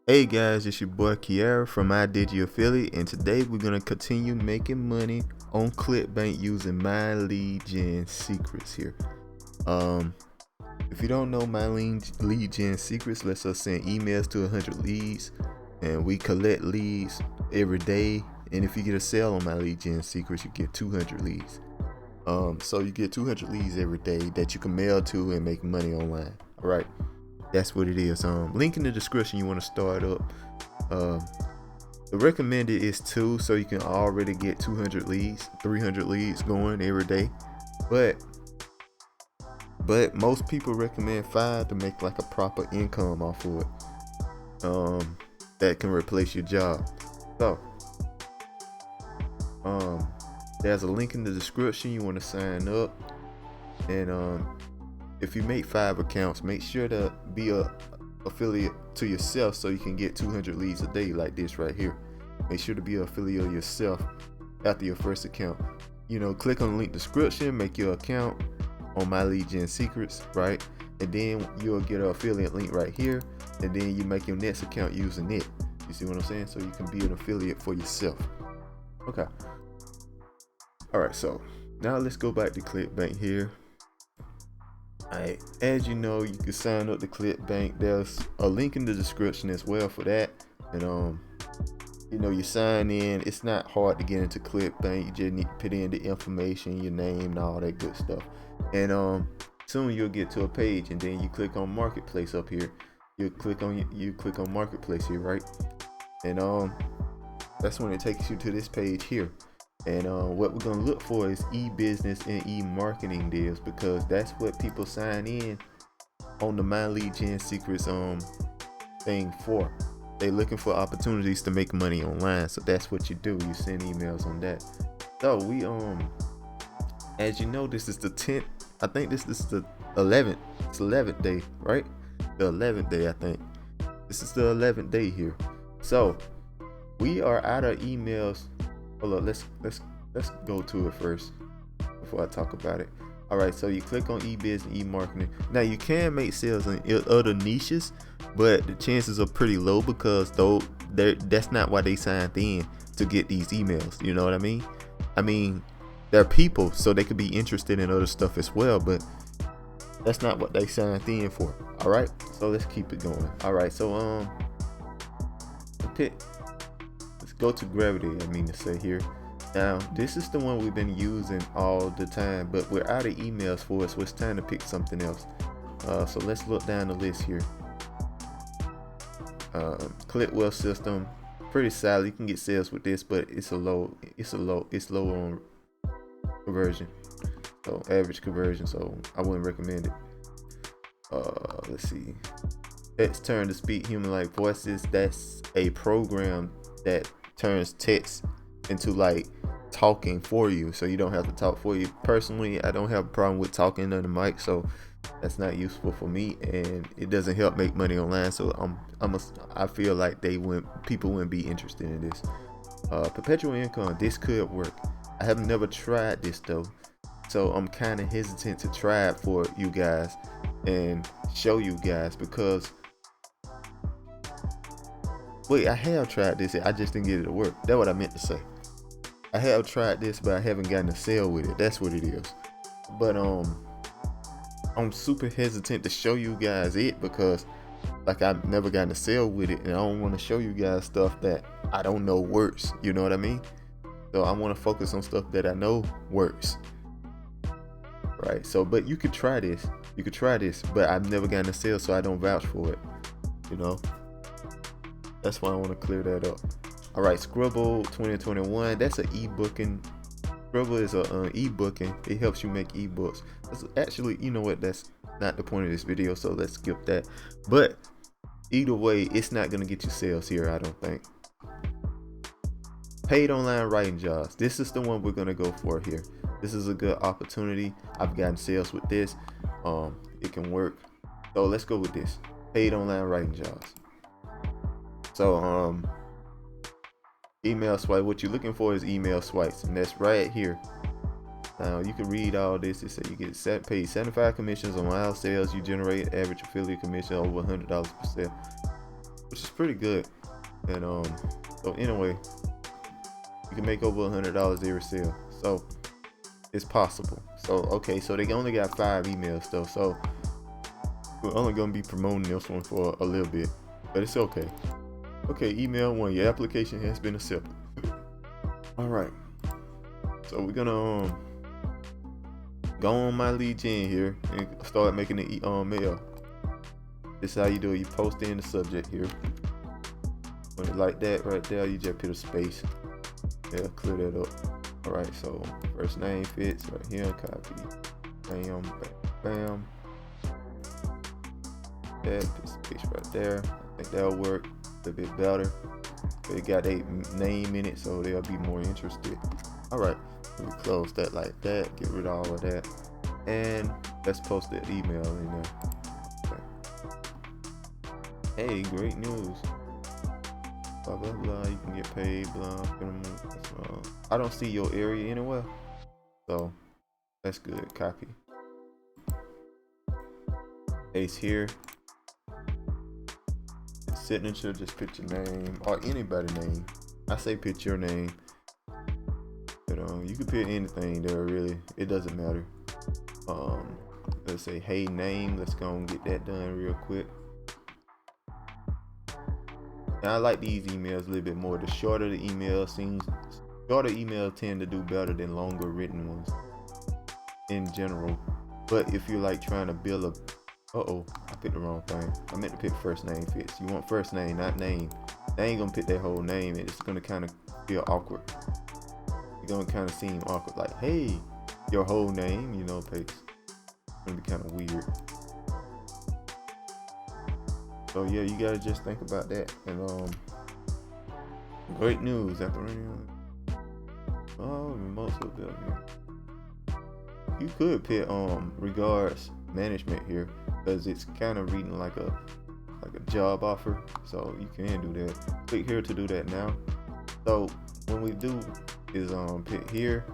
Hey guys, it's your boy Kiara from iDigi Affiliate, and today we're gonna continue making money on Clickbank using my lead gen secrets here. Um, if you don't know my lead gen secrets, lets us send emails to 100 leads, and we collect leads every day. And if you get a sale on my lead gen secrets, you get 200 leads. So you get 200 leads every day that you can mail to and make money online. All right. That's what it is. Link in the description. You want to start up. The recommended is 2, so you can already get 200 leads, 300 leads going every day. But most people recommend 5 to make like a proper income off of it. That can replace your job. So, there's a link in the description. You want to sign up, and if you make 5 accounts, make sure to be a affiliate to yourself so you can get 200 leads a day like this right here. Make sure to be an affiliate of yourself after your first account. Click on the link description, make your account on my lead gen secrets, right? And then you'll get an affiliate link right here, and then you make your next account using it. You see what I'm saying? So you can be an affiliate for yourself. Okay. All right, so now let's go back to Clickbank here. Alright, as you know, you can sign up to Clickbank. There's a link in the description as well for that. And you sign in. It's not hard to get into Clickbank. You just need to put in the information, your name, and all that good stuff. And soon you'll get to a page, and then you click on Marketplace up here. You click on Marketplace here, right? And that's when it takes you to this page here. And what we're gonna look for is e-business and e-marketing deals, because that's what people sign in on the My Lead Gen Secrets thing for. They looking for opportunities to make money online, so that's what you do. You send emails on that. So we as you know, this is the 10th. I think this is the 11th. It's 11th day, right? The 11th day, I think. This is the 11th day here. So we are out of emails. Hold on, let's go to it first before I talk about it. All right, so you click on e-biz and e-marketing. Now you can make sales in other niches, but the chances are pretty low because that's not why they signed in to get these emails. You know what I mean? They're people, so they could be interested in other stuff as well, but that's not what they signed in for. All right, so let's keep it going. All right, so okay. Go to Gravity, I mean to say here. Now, this is the one we've been using all the time, but we're out of emails for it, so it's time to pick something else. So let's look down the list here. Clickwell System, pretty solid. You can get sales with this, but it's low on conversion. So average conversion, so I wouldn't recommend it. Let's see. Let's turn to speak human-like voices. That's a program that turns text into like talking for you, so you don't have to talk for you. Personally, I don't have a problem with talking on the mic, so that's not useful for me, and it doesn't help make money online. So I feel like people wouldn't be interested in this. Perpetual income, this could work. I have never tried this though, so I'm kind of hesitant to try it for you guys and show you guys, because wait, I have tried this. I just didn't get it to work. That's what I meant to say. I have tried this, but I haven't gotten a sale with it. That's what it is. But I'm super hesitant to show you guys it because like I've never gotten a sale with it, and I don't want to show you guys stuff that I don't know works. You know what I mean? So I want to focus on stuff that I know works. Right. So, but you could try this. But I've never gotten a sale, so I don't vouch for it. That's why I want to clear that up. All right, Scribble 2021. That's an e-booking. Scribble is a e-booking. It helps you make ebooks. That's actually, you know what? That's not the point of this video, so let's skip that. But either way, it's not gonna get you sales here, I don't think. Paid online writing jobs. This is the one we're gonna go for here. This is a good opportunity. I've gotten sales with this. It can work. So let's go with this. Paid online writing jobs. So email swipe. What you're looking for is email swipes, and that's right here. Now you can read all this. It says you get paid 75 commissions on all sales you generate. Average affiliate commission over $100 per sale. which is pretty good. And so anyway, you can make over $100 every sale, so it's possible. So okay, so they only got 5 emails though, so we're only gonna be promoting this one for a little bit, but it's okay. Okay, email 1, your application has been accepted. All right, so we're gonna go on my lead gen here and start making the mail. This is how you do it. You post in the subject here. When it like that right there, you just put a space. Yeah, clear that up. All right, so first name fits right here. Copy. Bam, bam, bam. Yeah, put space right there. I think that'll work a little bit better. They got a name in it, so they'll be more interested. All right, we close that like that. Get rid of all of that, and let's post the email in there. Hey, great news. Blah blah blah. You can get paid. Blah. I don't see your area anywhere, so that's good. Copy. Paste here. Signature. Just put your name or anybody's name. I say put your name, but you can put anything there. Really, it doesn't matter. Let's say hey name. Let's go and get that done real quick. Now, I like these emails a little bit more. The shorter the email seems, shorter emails tend to do better than longer written ones in general. But if you're like trying to build a, I picked the wrong thing. I meant to pick first name fits. You want first name, not name. They ain't gonna pick their whole name, and it's gonna kind of feel awkward. It's gonna kind of seem awkward, like, hey, your whole name, paste. It's gonna be kind of weird. So yeah, you gotta just think about that. And great news after running. Most of them. You could put regards management here, because it's kind of reading like a job offer. So you can do that. Click here to do that now. So when we do is put here,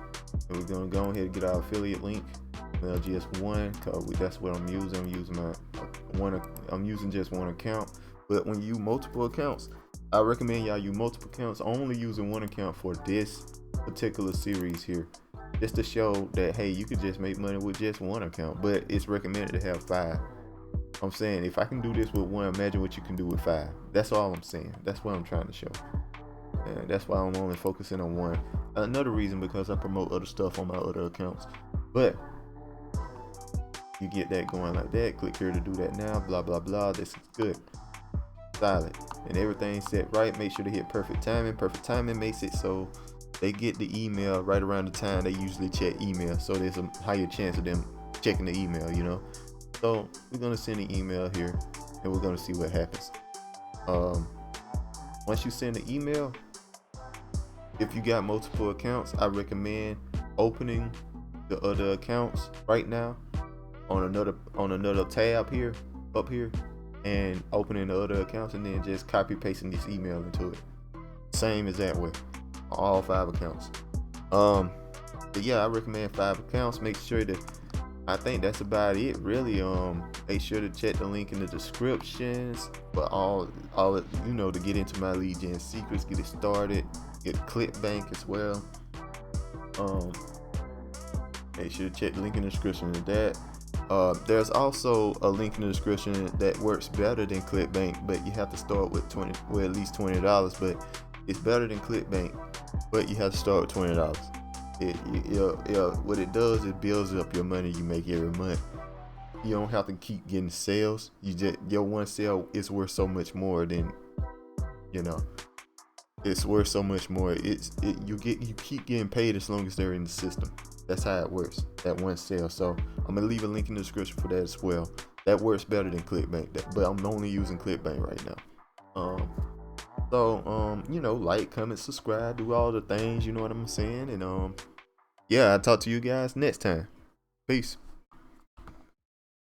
and we're gonna go ahead and get our affiliate link. Just one, cause that's what I'm using. I'm using just one account. But when you use multiple accounts, I recommend y'all use multiple accounts. Only using one account for this particular series here, just to show that hey, you could just make money with just one account. But it's recommended to have 5. I'm saying if I can do this with one, imagine what you can do with 5. That's all I'm saying. That's what I'm trying to show. And that's why I'm only focusing on one. Another reason, because I promote other stuff on my other accounts. But you get that going like that. Click here to do that now. Blah blah blah. This is good. Solid. And everything set right. Make sure to hit perfect timing. Perfect timing makes it so they get the email right around the time they usually check email. So there's a higher chance of them checking the email, So we're gonna send an email here, and we're gonna see what happens. Once you send the email, if you got multiple accounts, I recommend opening the other accounts right now on another tab here, up here, and opening the other accounts, and then just copy pasting this email into it. Same as that way, all 5 accounts. But yeah, I recommend 5 accounts. Make sure that, I think that's about it really. Make sure to check the link in the descriptions for all to get into my lead gen secrets, get it started, get Clickbank as well. Make sure to check the link in the description of that. There's also a link in the description that works better than Clickbank, but you have to start with at least $20. But it's better than Clickbank, but you have to start with $20. What it does, it builds up your money you make every month. You don't have to keep getting sales. Your one sale is worth so much more than, it's worth so much more. You keep getting paid as long as they're in the system. That's how it works, that one sale. So I'm gonna leave a link in the description for that as well. That works better than Clickbank, but I'm only using Clickbank right now. Like, comment, subscribe, do all the things, you know what I'm saying? And yeah, I'll talk to you guys next time. Peace.